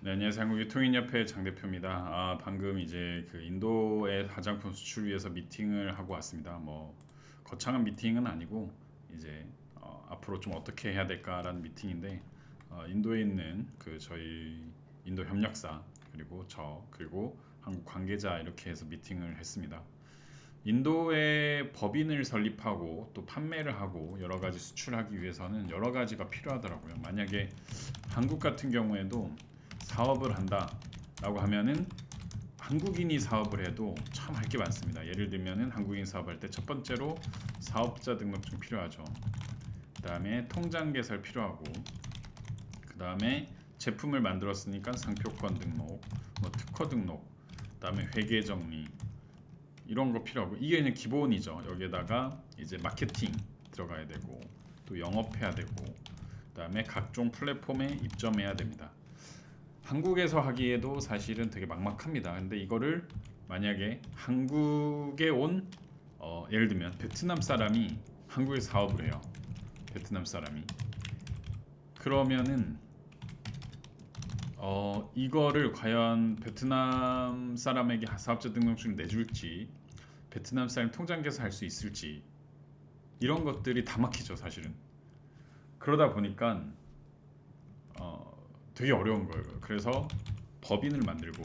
네, 안녕하세요. 한국유통인협회 장 대표입니다. 방금 이제 그 인도의 화장품 수출 위해서 미팅을 하고 왔습니다. 뭐 거창한 미팅은 아니고 이제 앞으로 좀 어떻게 해야 될까라는 미팅인데 인도에 있는 그 저희 인도 협력사 그리고 그리고 한국 관계자 이렇게 해서 미팅을 했습니다. 인도에 법인을 설립하고 또 판매를 하고 여러 가지 수출하기 위해서는 여러 가지가 필요하더라고요. 만약에 한국 같은 경우에도 사업을 한다라고 하면은 한국인이 사업을 해도 참 할 게 많습니다. 예를 들면은 한국인 사업할 때 첫 번째로 사업자 등록증 필요하죠. 그다음에 통장 개설 필요하고, 그다음에 제품을 만들었으니까 상표권 등록, 뭐 특허 등록, 그다음에 회계 정리 이런 거 필요하고, 이게 그냥 기본이죠. 여기에다가 이제 마케팅 들어가야 되고 또 영업해야 되고 그다음에 각종 플랫폼에 입점해야 됩니다. 한국에서 하기에도 사실은 되게 막막합니다. 근데 이거를 만약에 한국에 온 예를 들면 베트남 사람이 한국에 사업을 해요. 베트남 사람이 그러면은 이거를 과연 베트남 사람에게 사업자 등록증을 내줄지, 베트남 사람 통장 개설할 수 있을지, 이런 것들이 다 막히죠 사실은. 그러다 보니까 되게 어려운 거예요. 그래서 법인을 만들고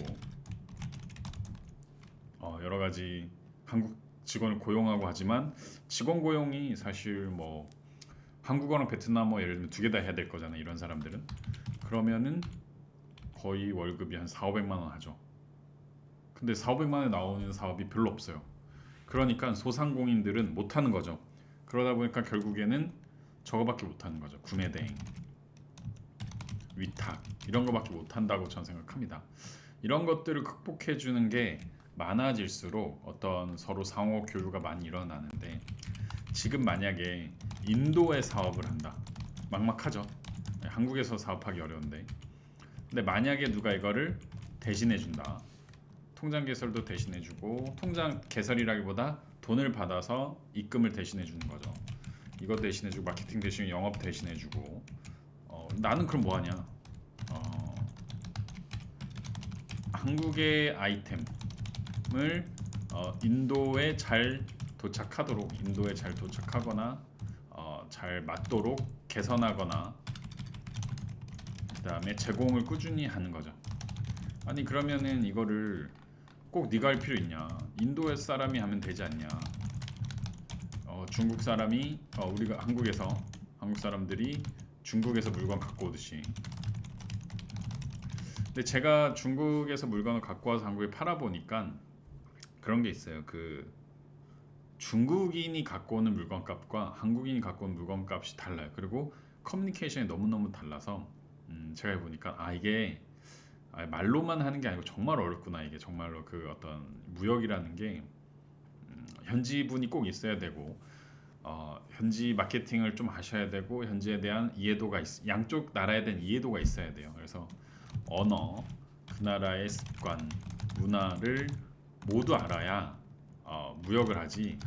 여러 가지 한국 직원을 고용하고 하지만, 직원 고용이 사실 뭐 한국어랑 베트남어 예를 들면 두 개 다 해야 될 거잖아요. 이런 사람들은 그러면은 거의 월급이 한 4, 500만 원 하죠. 근데 4, 500만 원에 나오는 사업이 별로 없어요. 그러니까 소상공인들은 못 하는 거죠. 그러다 보니까 결국에는 저거밖에 못 하는 거죠. 구매 대행, 위탁 이런 거밖에 못 한다고 저는 생각합니다. 이런 것들을 극복해 주는 게 많아질수록 어떤 서로 상호 교류가 많이 일어나는데, 지금 만약에 인도에 사업을 한다, 막막하죠. 한국에서 사업하기 어려운데, 근데 만약에 누가 이거를 대신해 준다, 통장 개설도 대신해 주고, 통장 개설이라기보다 돈을 받아서 입금을 대신해 주는 거죠. 이거 대신해 주고, 마케팅 대신 영업 대신해 주고, 나는 그럼 뭐 하냐? 어, 한국의 아이템을 인도에 잘 도착하도록, 인도에 잘 도착하거나 잘 맞도록 개선하거나, 그다음에 제공을 꾸준히 하는 거죠. 아니 그러면은 이거를 꼭 네가 할 필요 있냐? 인도 사람이 하면 되지 않냐? 중국 사람이 우리가 한국에서 한국 사람들이 중국에서 물건 갖고 오듯이. 근데 제가 중국에서 물건을 갖고 와서 한국에 팔아 보니까 그런 게 있어요. 그 중국인이 갖고 오는 물건값과 한국인이 갖고 오는 물건값이 달라요. 그리고 커뮤니케이션이 너무너무 달라서 제가 해보니까 이게 말로만 하는 게 아니고 정말 어렵구나. 이게 정말로 그 어떤 무역이라는 게 현지 분이 꼭 있어야 되고, 현지 마케팅을 좀 하셔야 되고, 현지에 대한 이해도가 양쪽 나라에 대한 이해도가 있어야 돼요. 그래서 언어, 그 나라의 습관, 문화를 모두 알아야 무역을 하지,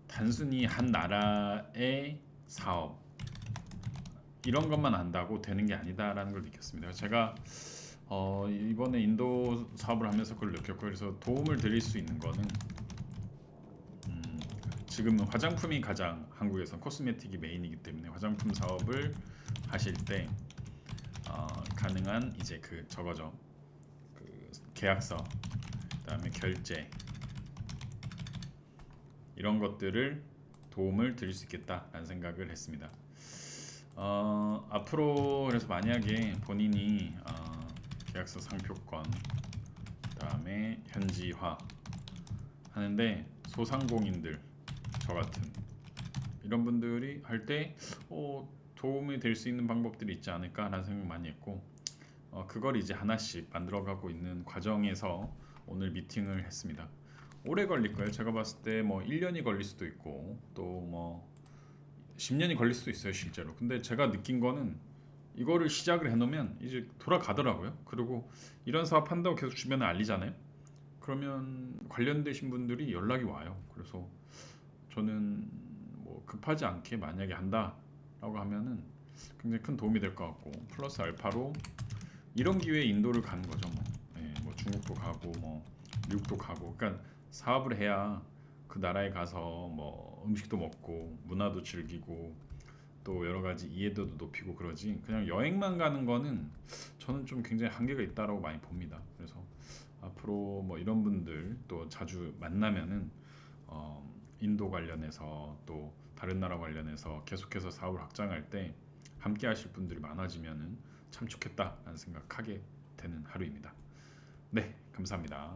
단순히 한 나라의 사업 이런 것만 안다고 되는 게 아니다라는 걸 느꼈습니다. 제가 이번에 인도 사업을 하면서 그걸 느꼈고, 그래서 도움을 드릴 수 있는 거는 지금 화장품이 가장 한국에선 코스메틱이 메인이기 때문에 화장품 사업을 하실 때 가능한 이제 그 저거죠. 그 계약서, 그다음에 결제 이런 것들을 도움을 드릴 수 있겠다라는 생각을 했습니다. 앞으로 그래서 만약에 본인이 계약서 상표권, 그다음에 현지화 하는데 소상공인들 저 같은 이런 분들이 할 때 도움이 될 수 있는 방법들이 있지 않을까라는 생각 많이 했고, 그걸 이제 하나씩 만들어가고 있는 과정에서 오늘 미팅을 했습니다. 오래 걸릴 거예요. 제가 봤을 때 뭐 1년이 걸릴 수도 있고 또 뭐 10년이 걸릴 수도 있어요 실제로. 근데 제가 느낀 거는 이거를 시작을 해놓으면 이제 돌아가더라고요. 그리고 이런 사업 한다고 계속 주변에 알리잖아요. 그러면 관련되신 분들이 연락이 와요. 그래서 저는 뭐 급하지 않게 만약에 한다라고 하면은 굉장히 큰 도움이 될 것 같고, 플러스 알파로 이런 기회에 인도를 가는 거죠. 뭐, 예, 뭐 중국도 가고 뭐 미국도 가고, 그러니까 사업을 해야 그 나라에 가서 뭐 음식도 먹고 문화도 즐기고 또 여러 가지 이해도도 높이고 그러지. 그냥 여행만 가는 거는 저는 좀 굉장히 한계가 있다라고 많이 봅니다. 그래서 앞으로 뭐 이런 분들 또 자주 만나면은 인도 관련해서 또 다른 나라 관련해서 계속해서 사업을 확장할 때 함께 하실 분들이 많아지면은 참 좋겠다라는 생각하게 되는 하루입니다. 네, 감사합니다.